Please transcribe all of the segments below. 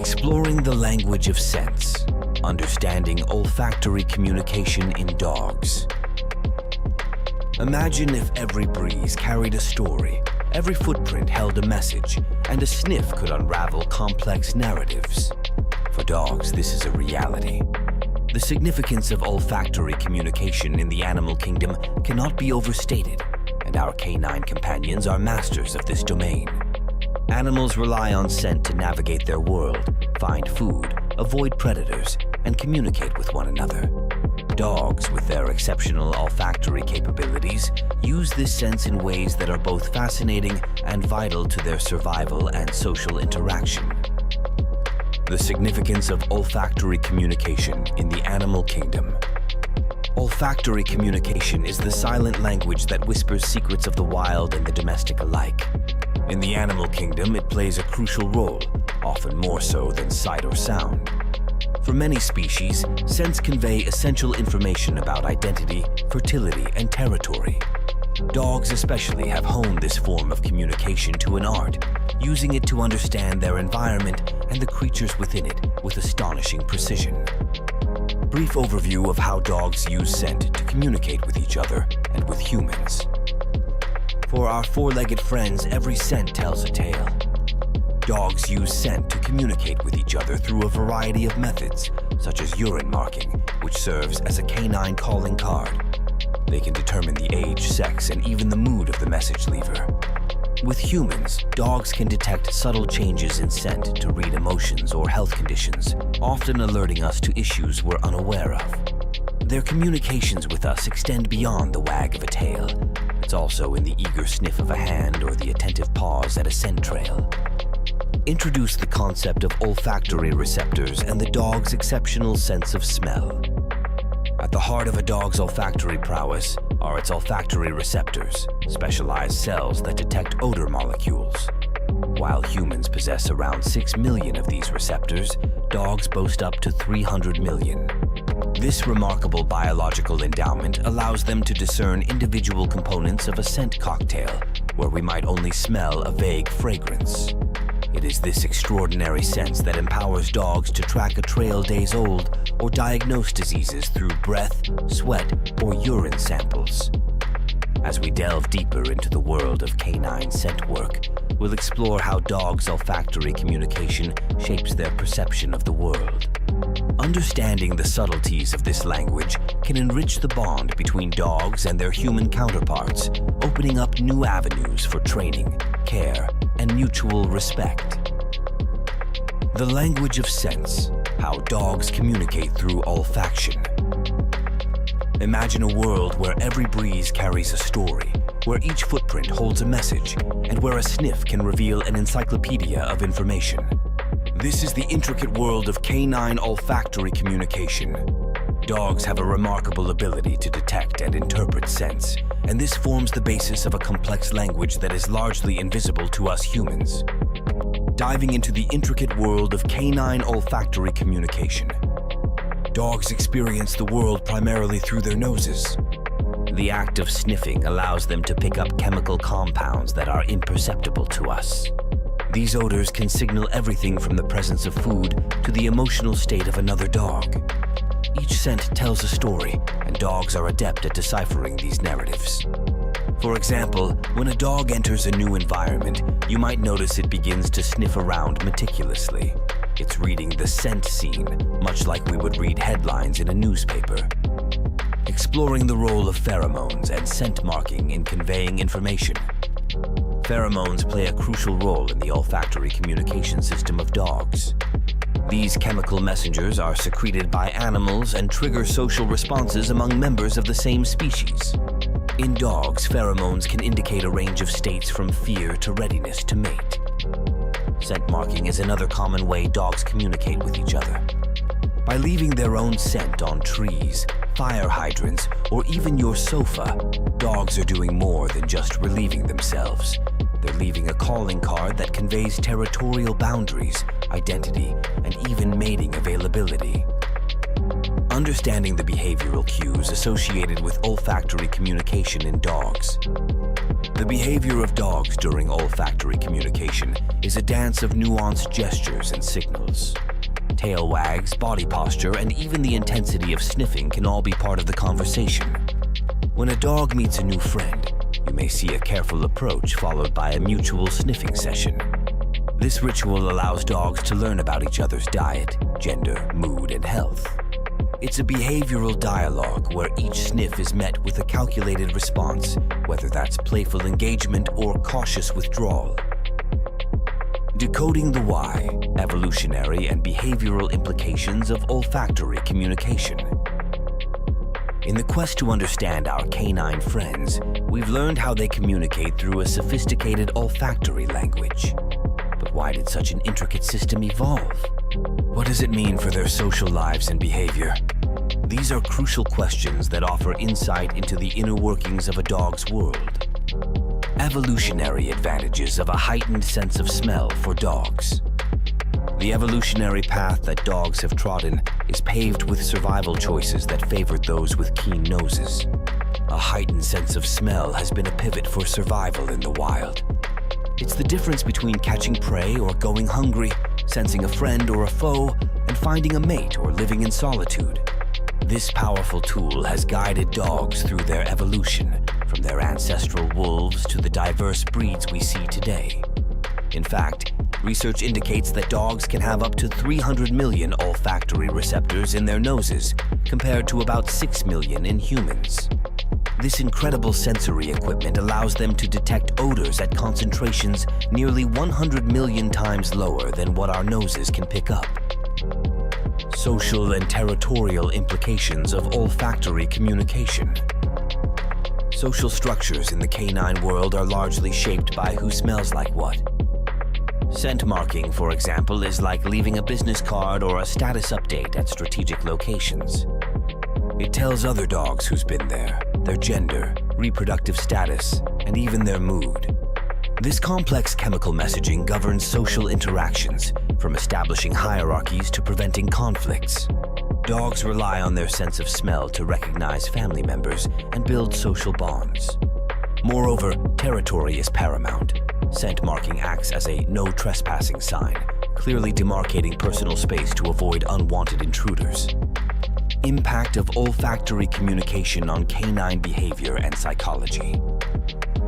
Exploring the language of sense, understanding olfactory communication in dogs. Imagine if every breeze carried a story, every footprint held a message, and a sniff could unravel complex narratives. For dogs, this is a reality. The significance of olfactory communication in the animal kingdom cannot be overstated, and our canine companions are masters of this domain. Animals rely on scent to navigate their world, find food, avoid predators, and communicate with one another. Dogs, with their exceptional olfactory capabilities, use this sense in ways that are both fascinating and vital to their survival and social interaction. The significance of olfactory communication in the animal kingdom. Olfactory communication is the silent language that whispers secrets of the wild and the domestic alike. In the animal kingdom, it plays a crucial role, often more so than sight or sound. For many species, scents convey essential information about identity, fertility, and territory. Dogs especially have honed this form of communication to an art, using it to understand their environment and the creatures within it with astonishing precision. Brief overview of how dogs use scent to communicate with each other and with humans. For our four-legged friends, every scent tells a tale. Dogs use scent to communicate with each other through a variety of methods, such as urine marking, which serves as a canine calling card. They can determine the age, sex, and even the mood of the message leaver. With humans, dogs can detect subtle changes in scent to read emotions or health conditions, often alerting us to issues we're unaware of. Their communications with us extend beyond the wag of a tail. It's also in the eager sniff of a hand or the attentive pause at a scent trail. Introduce the concept of olfactory receptors and the dog's exceptional sense of smell. At the heart of a dog's olfactory prowess are its olfactory receptors, specialized cells that detect odor molecules. While humans possess around 6 million of these receptors, dogs boast up to 300 million. This remarkable biological endowment allows them to discern individual components of a scent cocktail, where we might only smell a vague fragrance. It is this extraordinary sense that empowers dogs to track a trail days old or diagnose diseases through breath, sweat, or urine samples. As we delve deeper into the world of canine scent work, we'll explore how dogs' olfactory communication shapes their perception of the world. Understanding the subtleties of this language can enrich the bond between dogs and their human counterparts, opening up new avenues for training, care, and mutual respect. The language of sense, how dogs communicate through olfaction. Imagine a world where every breeze carries a story, where each footprint holds a message, and where a sniff can reveal an encyclopedia of information. This is the intricate world of canine olfactory communication. Dogs have a remarkable ability to detect and interpret scents, and this forms the basis of a complex language that is largely invisible to us humans. Diving into the intricate world of canine olfactory communication. Dogs experience the world primarily through their noses. The act of sniffing allows them to pick up chemical compounds that are imperceptible to us. These odors can signal everything from the presence of food to the emotional state of another dog. Each scent tells a story, and dogs are adept at deciphering these narratives. For example, when a dog enters a new environment, you might notice it begins to sniff around meticulously. It's reading the scent scene, much like we would read headlines in a newspaper. Exploring the role of pheromones and scent marking in conveying information. Pheromones play a crucial role in the olfactory communication system of dogs. These chemical messengers are secreted by animals and trigger social responses among members of the same species. In dogs, pheromones can indicate a range of states from fear to readiness to mate. Scent marking is another common way dogs communicate with each other. By leaving their own scent on trees, fire hydrants, or even your sofa, dogs are doing more than just relieving themselves. They're leaving a calling card that conveys territorial boundaries, identity, and even mating availability. Understanding the behavioral cues associated with olfactory communication in dogs. The behavior of dogs during olfactory communication is a dance of nuanced gestures and signals. Tail wags, body posture, and even the intensity of sniffing can all be part of the conversation. When a dog meets a new friend, you may see a careful approach followed by a mutual sniffing session. This ritual allows dogs to learn about each other's diet, gender, mood, and health. It's a behavioral dialogue where each sniff is met with a calculated response, whether that's playful engagement or cautious withdrawal. Decoding the why, evolutionary and behavioral implications of olfactory communication. In the quest to understand our canine friends, we've learned how they communicate through a sophisticated olfactory language. But why did such an intricate system evolve? What does it mean for their social lives and behavior? These are crucial questions that offer insight into the inner workings of a dog's world. Evolutionary advantages of a heightened sense of smell for dogs. The evolutionary path that dogs have trodden is paved with survival choices that favored those with keen noses. A heightened sense of smell has been a pivot for survival in the wild. It's the difference between catching prey or going hungry, sensing a friend or a foe, and finding a mate or living in solitude. This powerful tool has guided dogs through their evolution, from their ancestral wolves to the diverse breeds we see today. In fact, research indicates that dogs can have up to 300 million olfactory receptors in their noses, compared to about 6 million in humans. This incredible sensory equipment allows them to detect odors at concentrations nearly 100 million times lower than what our noses can pick up. Social and territorial implications of olfactory communication. Social structures in the canine world are largely shaped by who smells like what. Scent marking, for example, is like leaving a business card or a status update at strategic locations. It tells other dogs who's been there, their gender, reproductive status, and even their mood. This complex chemical messaging governs social interactions, from establishing hierarchies to preventing conflicts. Dogs rely on their sense of smell to recognize family members and build social bonds. Moreover, territory is paramount. Scent marking acts as a no trespassing sign, clearly demarcating personal space to avoid unwanted intruders. Impact of olfactory communication on canine behavior and psychology.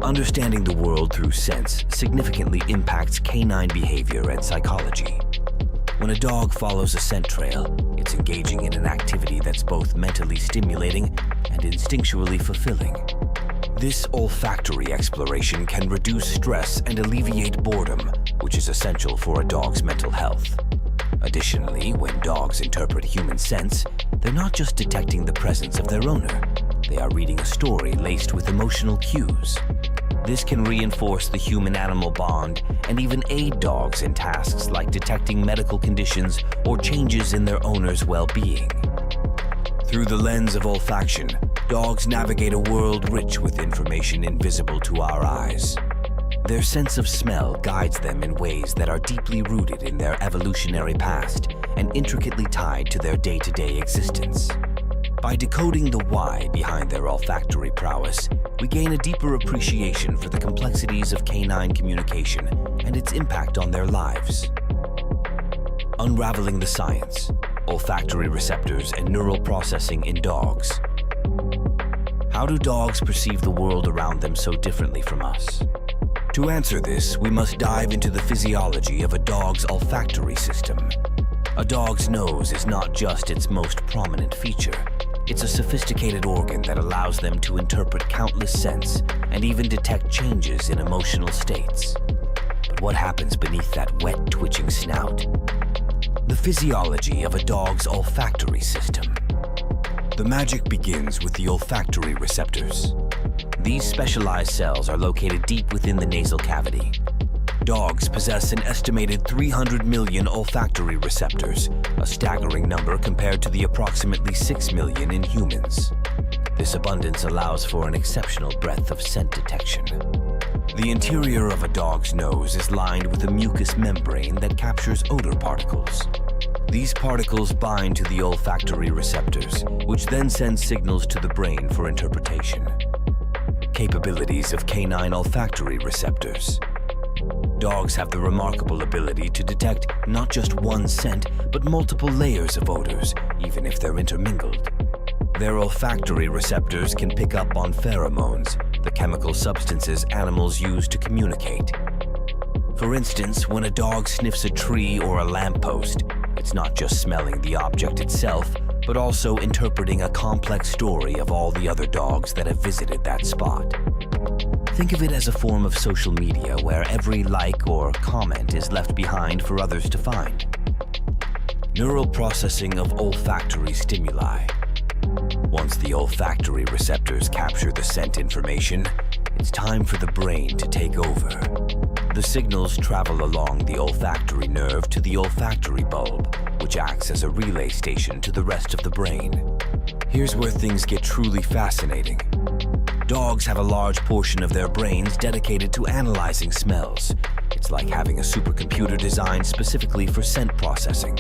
Understanding the world through scents significantly impacts canine behavior and psychology. When a dog follows a scent trail, it's engaging in an activity that's both mentally stimulating and instinctually fulfilling. This olfactory exploration can reduce stress and alleviate boredom, which is essential for a dog's mental health. Additionally, when dogs interpret human scents, they're not just detecting the presence of their owner. They are reading a story laced with emotional cues. This can reinforce the human-animal bond and even aid dogs in tasks like detecting medical conditions or changes in their owner's well-being. Through the lens of olfaction, dogs navigate a world rich with information invisible to our eyes. Their sense of smell guides them in ways that are deeply rooted in their evolutionary past and intricately tied to their day-to-day existence. By decoding the why behind their olfactory prowess, we gain a deeper appreciation for the complexities of canine communication and its impact on their lives. Unraveling the science, olfactory receptors, and neural processing in dogs. How do dogs perceive the world around them so differently from us? To answer this, we must dive into the physiology of a dog's olfactory system. A dog's nose is not just its most prominent feature. It's a sophisticated organ that allows them to interpret countless scents and even detect changes in emotional states. But what happens beneath that wet, twitching snout? The physiology of a dog's olfactory system. The magic begins with the olfactory receptors. These specialized cells are located deep within the nasal cavity. Dogs possess an estimated 300 million olfactory receptors, a staggering number compared to the approximately 6 million in humans. This abundance allows for an exceptional breadth of scent detection. The interior of a dog's nose is lined with a mucous membrane that captures odor particles. These particles bind to the olfactory receptors, which then send signals to the brain for interpretation. capabilities of canine olfactory receptors. Dogs have the remarkable ability to detect not just one scent, but multiple layers of odors, even if they're intermingled. Their olfactory receptors can pick up on pheromones, the chemical substances animals use to communicate. For instance, when a dog sniffs a tree or a lamppost, it's not just smelling the object itself, but also interpreting a complex story of all the other dogs that have visited that spot. Think of it as a form of social media where every like or comment is left behind for others to find. Neural processing of olfactory stimuli. Once the olfactory receptors capture the scent information, it's time for the brain to take over. The signals travel along the olfactory nerve to the olfactory bulb, which acts as a relay station to the rest of the brain. Here's where things get truly fascinating. Dogs have a large portion of their brains dedicated to analyzing smells. It's like having a supercomputer designed specifically for scent processing.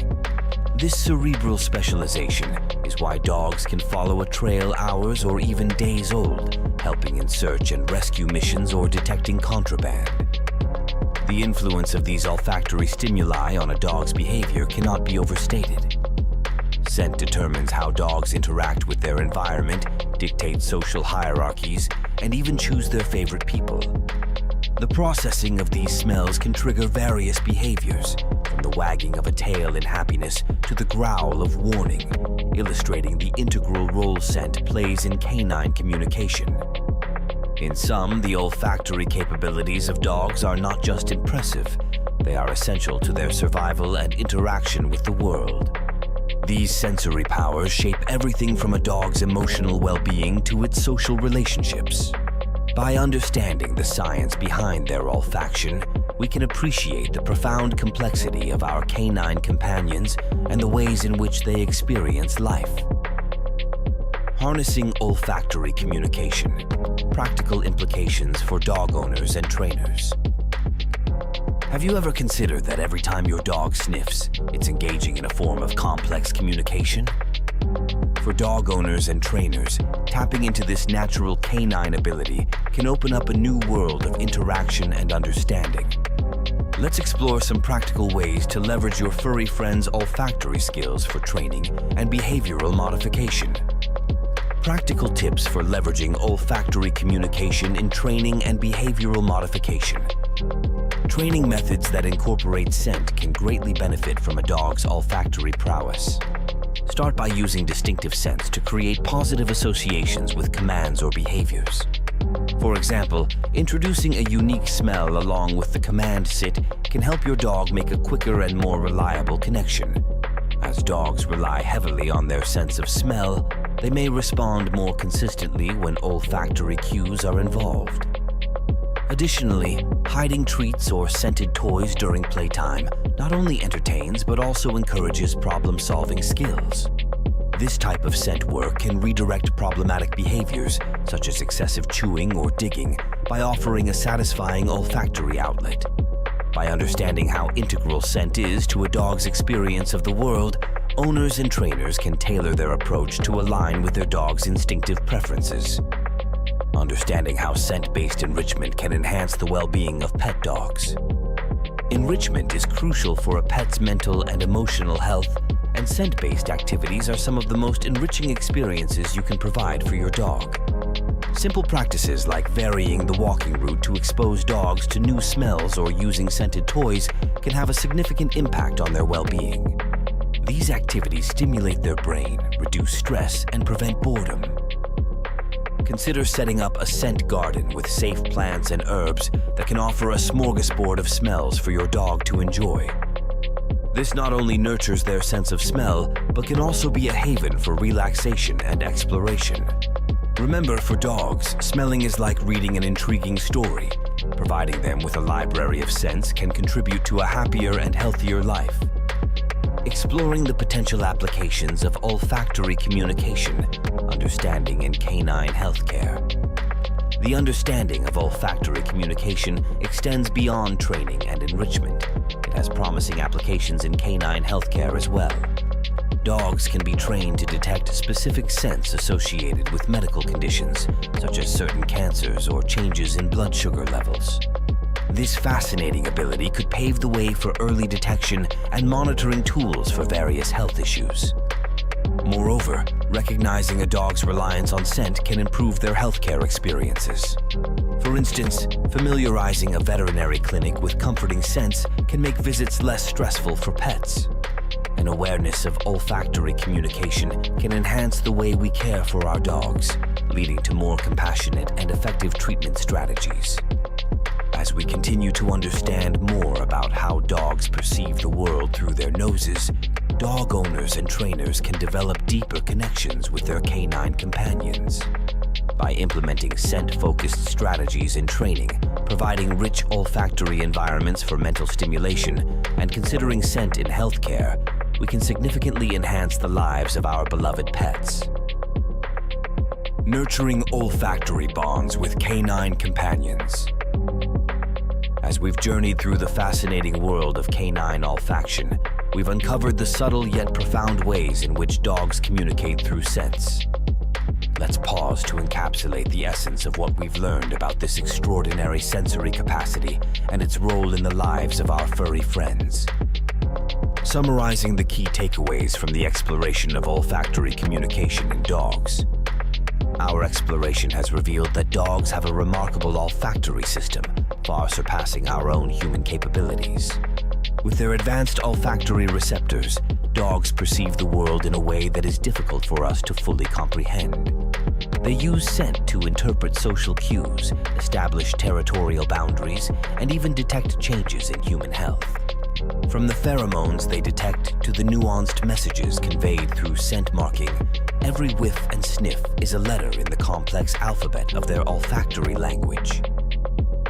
This cerebral specialization is why dogs can follow a trail hours or even days old, helping in search and rescue missions or detecting contraband. The influence of these olfactory stimuli on a dog's behavior cannot be overstated. Scent determines how dogs interact with their environment, dictate social hierarchies, and even choose their favorite people. The processing of these smells can trigger various behaviors, from the wagging of a tail in happiness to the growl of warning, illustrating the integral role scent plays in canine communication. In sum, the olfactory capabilities of dogs are not just impressive, they are essential to their survival and interaction with the world. These sensory powers shape everything from a dog's emotional well-being to its social relationships. By understanding the science behind their olfaction, we can appreciate the profound complexity of our canine companions and the ways in which they experience life. Harnessing olfactory communication. Practical implications for dog owners and trainers. Have you ever considered that every time your dog sniffs, it's engaging in a form of complex communication? For dog owners and trainers, tapping into this natural canine ability can open up a new world of interaction and understanding. Let's explore some practical ways to leverage your furry friend's olfactory skills for training and behavioral modification. Practical tips for leveraging olfactory communication in training and behavioral modification. Training methods that incorporate scent can greatly benefit from a dog's olfactory prowess. Start by using distinctive scents to create positive associations with commands or behaviors. For example, introducing a unique smell along with the command sit can help your dog make a quicker and more reliable connection. As dogs rely heavily on their sense of smell, they may respond more consistently when olfactory cues are involved. Additionally, hiding treats or scented toys during playtime not only entertains but also encourages problem-solving skills. This type of scent work can redirect problematic behaviors, such as excessive chewing or digging, by offering a satisfying olfactory outlet. By understanding how integral scent is to a dog's experience of the world, owners and trainers can tailor their approach to align with their dog's instinctive preferences. Understanding how scent-based enrichment can enhance the well-being of pet dogs. Enrichment is crucial for a pet's mental and emotional health, and scent-based activities are some of the most enriching experiences you can provide for your dog. Simple practices like varying the walking route to expose dogs to new smells or using scented toys can have a significant impact on their well-being. These activities stimulate their brain, reduce stress, and prevent boredom. Consider setting up a scent garden with safe plants and herbs that can offer a smorgasbord of smells for your dog to enjoy. This not only nurtures their sense of smell, but can also be a haven for relaxation and exploration. Remember, for dogs, smelling is like reading an intriguing story. Providing them with a library of scents can contribute to a happier and healthier life. Exploring the potential applications of olfactory communication, understanding in canine healthcare. The understanding of olfactory communication extends beyond training and enrichment. It has promising applications in canine healthcare as well. dogs can be trained to detect specific scents associated with medical conditions, such as certain cancers or changes in blood sugar levels. This fascinating ability could pave the way for early detection and monitoring tools for various health issues. Moreover, recognizing a dog's reliance on scent can improve their healthcare experiences. For instance, familiarizing a veterinary clinic with comforting scents can make visits less stressful for pets. An awareness of olfactory communication can enhance the way we care for our dogs, leading to more compassionate and effective treatment strategies. As we continue to understand more about how dogs perceive the world through their noses, dog owners and trainers can develop deeper connections with their canine companions. By implementing scent-focused strategies in training, providing rich olfactory environments for mental stimulation, and considering scent in healthcare, we can significantly enhance the lives of our beloved pets. Nurturing olfactory bonds with canine companions. As we've journeyed through the fascinating world of canine olfaction, we've uncovered the subtle yet profound ways in which dogs communicate through scents. Let's pause to encapsulate the essence of what we've learned about this extraordinary sensory capacity and its role in the lives of our furry friends. Summarizing the key takeaways from the exploration of olfactory communication in dogs. Our exploration has revealed that dogs have a remarkable olfactory system, far surpassing our own human capabilities. With their advanced olfactory receptors, dogs perceive the world in a way that is difficult for us to fully comprehend. They use scent to interpret social cues, establish territorial boundaries, and even detect changes in human health. From the pheromones they detect to the nuanced messages conveyed through scent marking, every whiff and sniff is a letter in the complex alphabet of their olfactory language.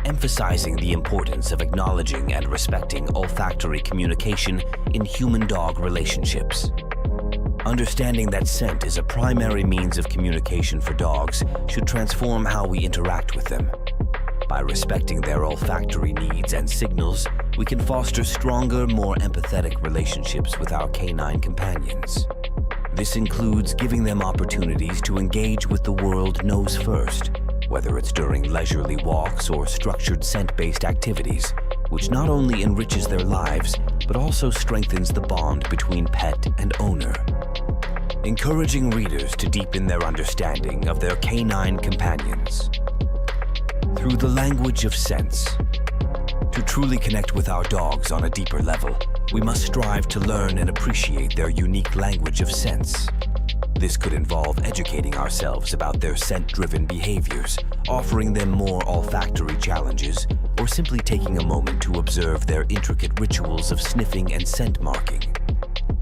Emphasizing the importance of acknowledging and respecting olfactory communication in human-dog relationships. Understanding that scent is a primary means of communication for dogs should transform how we interact with them. By respecting their olfactory needs and signals, we can foster stronger, more empathetic relationships with our canine companions. This includes giving them opportunities to engage with the world nose first, whether it's during leisurely walks or structured scent-based activities, which not only enriches their lives, but also strengthens the bond between pet and owner. Encouraging readers to deepen their understanding of their canine companions. Through the language of scents. To truly connect with our dogs on a deeper level, we must strive to learn and appreciate their unique language of scents. This could involve educating ourselves about their scent-driven behaviors, offering them more olfactory challenges, or simply taking a moment to observe their intricate rituals of sniffing and scent marking.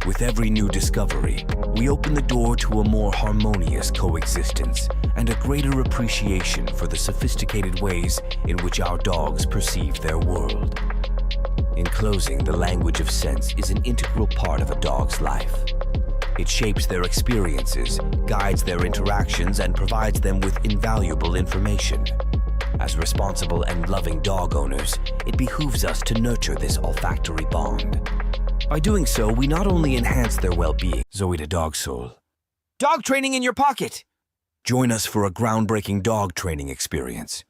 With every new discovery, we open the door to a more harmonious coexistence and a greater appreciation for the sophisticated ways in which our dogs perceive their world. In closing, the language of scents is an integral part of a dog's life. It shapes their experiences, guides their interactions, and provides them with invaluable information. As responsible and loving dog owners, it behooves us to nurture this olfactory bond. By doing so, we not only enhance their well-being. Zoeta Dogsoul. Dog training in your pocket! Join us for a groundbreaking dog training experience.